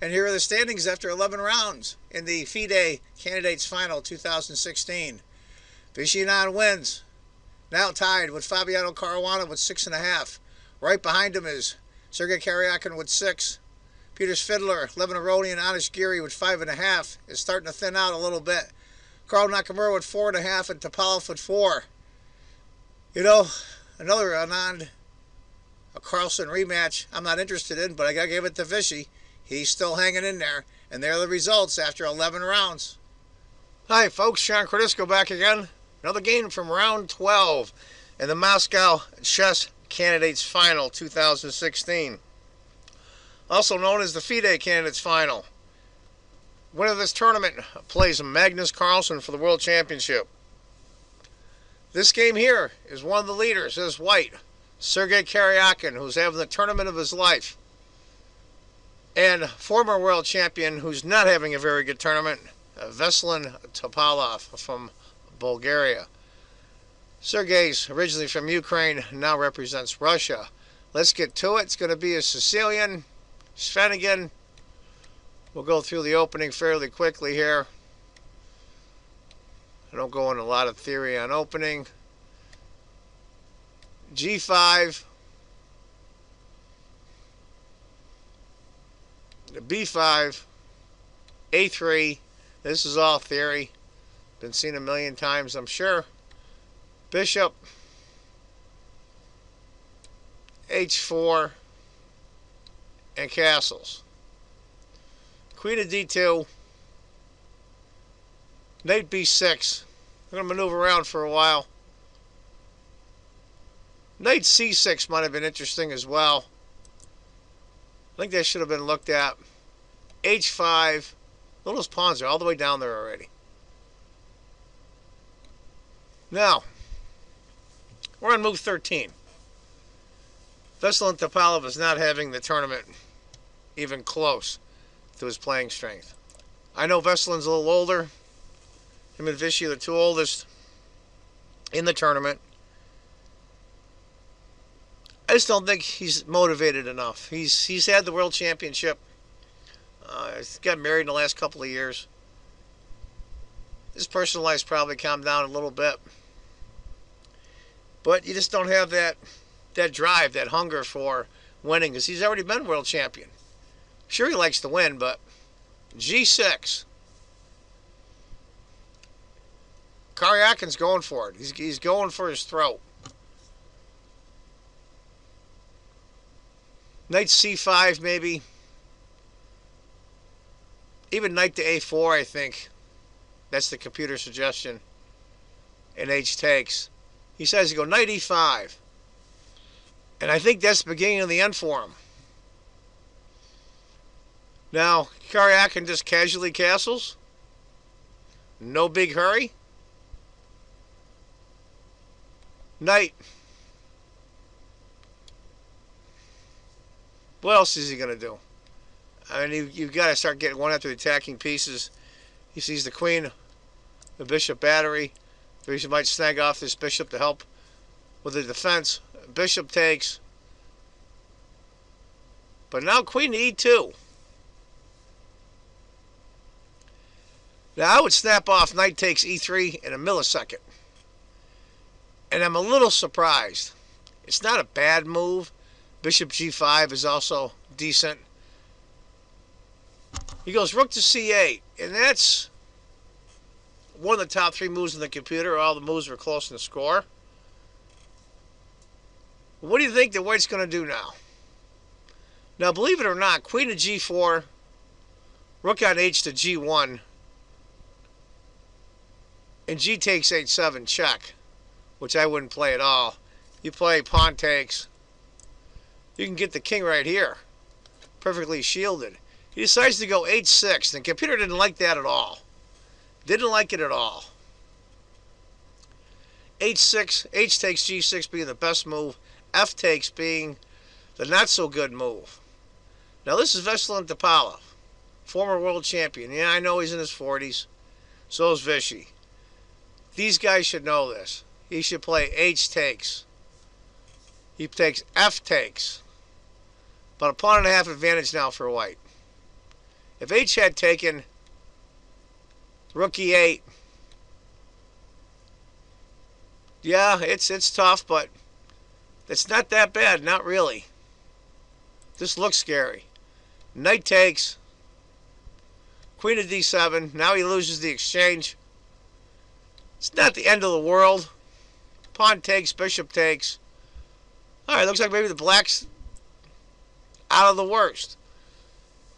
And here are the standings after 11 rounds in the FIDE Candidates Final 2016. Vishinan wins, now tied with Fabiano Caruana with 6.5. Right behind him is Sergei Karjakin with 6. Peter Svidler, Levin Aroni, and Anish Giri with 5.5 is starting to thin out a little bit. Carl Nakamura with 4.5 and Topalov with 4. You know, another Anand, a Carlson rematch I'm not interested in, but I got to give it to Vishy. He's still hanging in there, and there are the results after 11 rounds. Hi folks, Sean Cordisco back again. Another game from round 12 in the Moscow Chess Candidates Final 2016. Also known as the FIDE Candidates Final. Winner of this tournament plays Magnus Carlsen for the World Championship. This game here is one of the leaders, is white, Sergei Karjakin, who's having the tournament of his life. And former world champion who's not having a very good tournament, Veselin Topalov from Bulgaria. Sergei's originally from Ukraine, now represents Russia. Let's get to it. It's going to be a Sicilian, Svenigan. We'll go through the opening fairly quickly here. I don't go into a lot of theory on opening. G5. B5. A3. This is all theory. Been seen a million times, I'm sure. Bishop. H4. And castles. Queen of D2. Knight B6. I'm going to maneuver around for a while. Knight C6 might have been interesting as well. I think that should have been looked at. H5. Look, those pawns are all the way down there already. Now, we're on move 13. Veselin Topalov is not having the tournament even close to his playing strength. I know Veselin's a little older. Him and Vishy are the two oldest in the tournament. I just don't think he's motivated enough. He's had the world championship. He's got married in the last couple of years. His personal life's probably calmed down a little bit. But you just don't have that drive, that hunger for winning, because he's already been world champion. Sure, he likes to win, but G6. Karjakin's going for it. He's going for his throat. Knight C5 maybe. Even knight to A4, I think. That's the computer suggestion. And H takes. He says to go knight E5. And I think that's the beginning of the end for him. Now, Karjakin just casually castles. No big hurry. Knight. What else is he going to do? I mean, you've got to start getting one after the attacking pieces. He sees the queen, the bishop battery. He might snag off this bishop to help with the defense. Bishop takes. But now queen to E2. Now I would snap off knight takes E3 in a millisecond. And I'm a little surprised. It's not a bad move. Bishop G5 is also decent. He goes rook to C8. And that's one of the top 3 moves in the computer. All the moves were close in the score. What do you think the white's going to do now? Now, believe it or not, queen to G4, rook on H to G1, and G takes H7 check, which I wouldn't play at all. You play pawn takes. You can get the king right here, perfectly shielded. He decides to go H6. The computer didn't like that at all. Didn't like it at all. H6, H takes G6 being the best move. F takes being the not so good move. Now this is Veselin Topalov, former world champion. Yeah, I know he's in his 40s. So is Vishy. These guys should know this. He should play H takes. He takes F takes. About a pawn and a half advantage now for white. If H had taken rook e8, yeah, it's tough, but it's not that bad, not really. This looks scary. Knight takes, queen of d7. Now he loses the exchange. It's not the end of the world. Pawn takes, bishop takes. Alright, looks like maybe the black's out of the worst.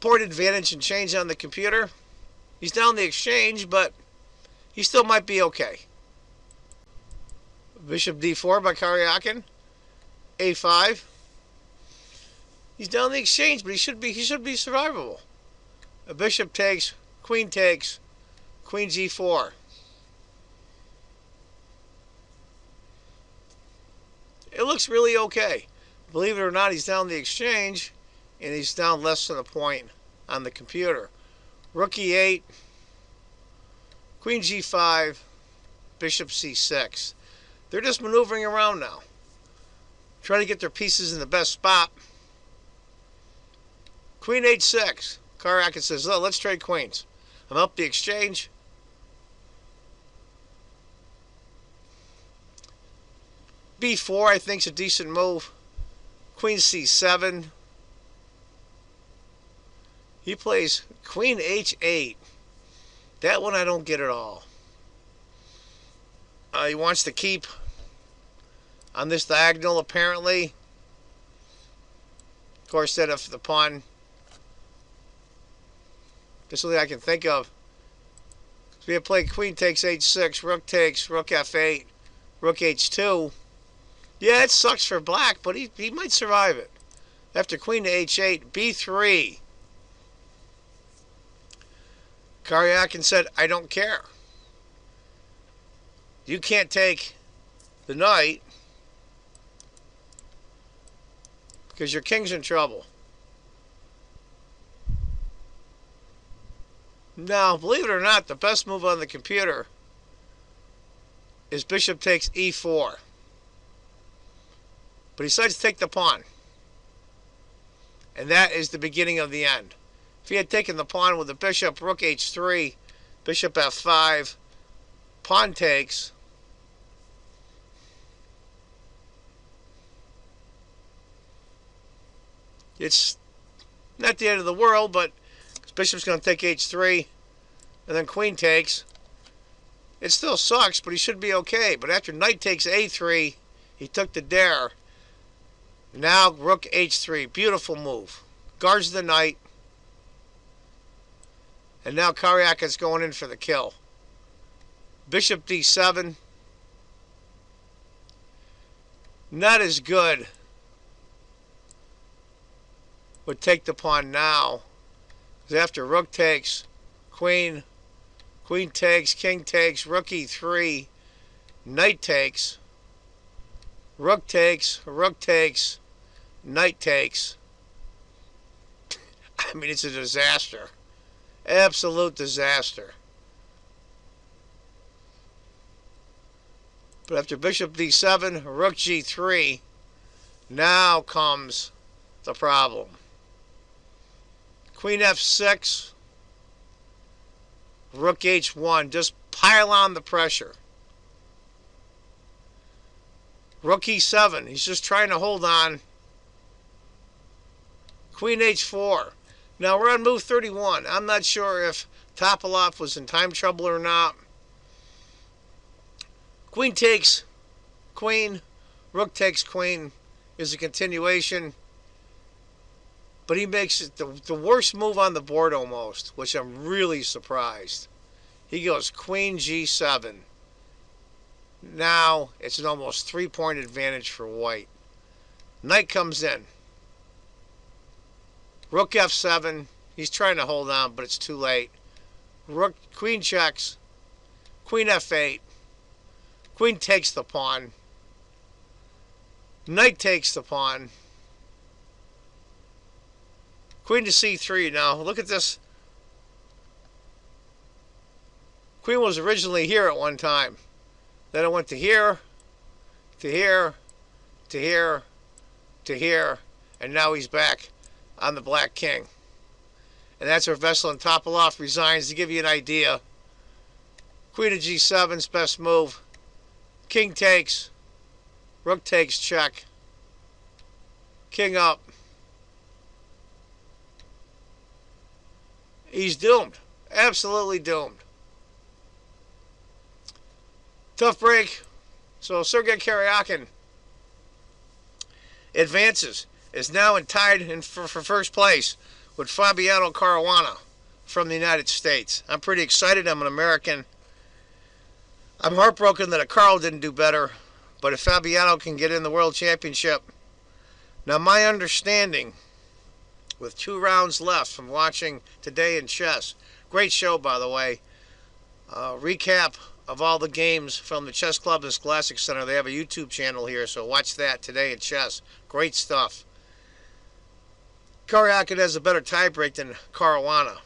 Point advantage and change on the computer. He's down the exchange, but he still might be okay. Bishop d4 by Karjakin. a5. He's down the exchange, but he should be survivable. A bishop takes, queen g4. It looks really okay. Believe it or not, he's down the exchange, and he's down less than a point on the computer. Rook e8, queen g5, bishop c6. They're just maneuvering around now, trying to get their pieces in the best spot. Queen h6. Karjakin says, oh, let's trade queens. I'm up the exchange. b4, I think, is a decent move. Queen c7. He plays queen h8. That one I don't get at all. He wants to keep on this diagonal, apparently. Of course, then if the pawn... That's something I can think of. So we have played queen takes h6, rook takes, rook f8, rook h2. Yeah, it sucks for black, but he might survive it. After queen to h8, b3. Karjakin said, I don't care. You can't take the knight because your king's in trouble. Now, believe it or not, the best move on the computer is bishop takes e4. But he decides to take the pawn. And that is the beginning of the end. If he had taken the pawn with the bishop, rook h3, bishop f5, pawn takes, it's not the end of the world, but bishop's going to take h3, and then queen takes. It still sucks, but he should be okay. But after knight takes a3, he took the dare. Now rook h3, beautiful move. Guards the knight. And now Karjakin's going in for the kill. Bishop d7. Not as good. Would take the pawn now. After rook takes, queen takes, king takes, rook e3, knight takes, rook takes, knight takes. I mean, it's a disaster. Absolute disaster. But after bishop d7, rook g3, now comes the problem. Queen f6, rook h1, just pile on the pressure. Rook e7, he's just trying to hold on. Queen h4. Now we're on move 31. I'm not sure if Topalov was in time trouble or not. Queen takes queen, rook takes queen is a continuation. But he makes it the worst move on the board almost, which I'm really surprised. He goes queen g7. Now it's an almost 3-point advantage for white. Knight comes in. Rook f7. He's trying to hold on, but it's too late. Queen checks. Queen f8. Queen takes the pawn. Knight takes the pawn. Queen to c3. Now, look at this. Queen was originally here at one time. Then it went to here, to here, to here, to here, and now he's back on the black king. And that's where Veselin Topalov resigns. To give you an idea, Queen of G7's best move. King takes. Rook takes, check. King up. He's doomed. Absolutely doomed. Tough break. So Sergei Karjakin advances. Is now tied for first place with Fabiano Caruana from the United States. I'm pretty excited. I'm an American. I'm heartbroken that a Carl didn't do better. But if Fabiano can get in the World Championship. Now my understanding, with 2 rounds left from watching Today in Chess. Great show, by the way. Recap of all the games from the Chess Club and Scholastic Center. They have a YouTube channel here, so watch that, Today in Chess. Great stuff. Karjakin has a better tiebreak than Caruana.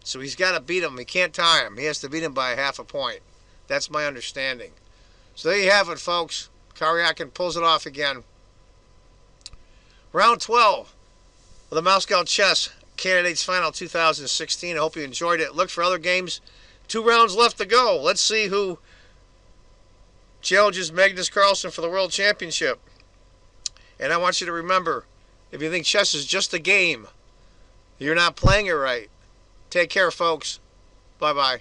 So he's got to beat him. He can't tie him. He has to beat him by ½ a point. That's my understanding. So there you have it, folks. Karjakin pulls it off again. Round 12 of the Moscow Chess Candidates Final 2016. I hope you enjoyed it. Look for other games. 2 rounds left to go. Let's see who challenges Magnus Carlsen for the World Championship. And I want you to remember, if you think chess is just a game, you're not playing it right. Take care, folks. Bye-bye.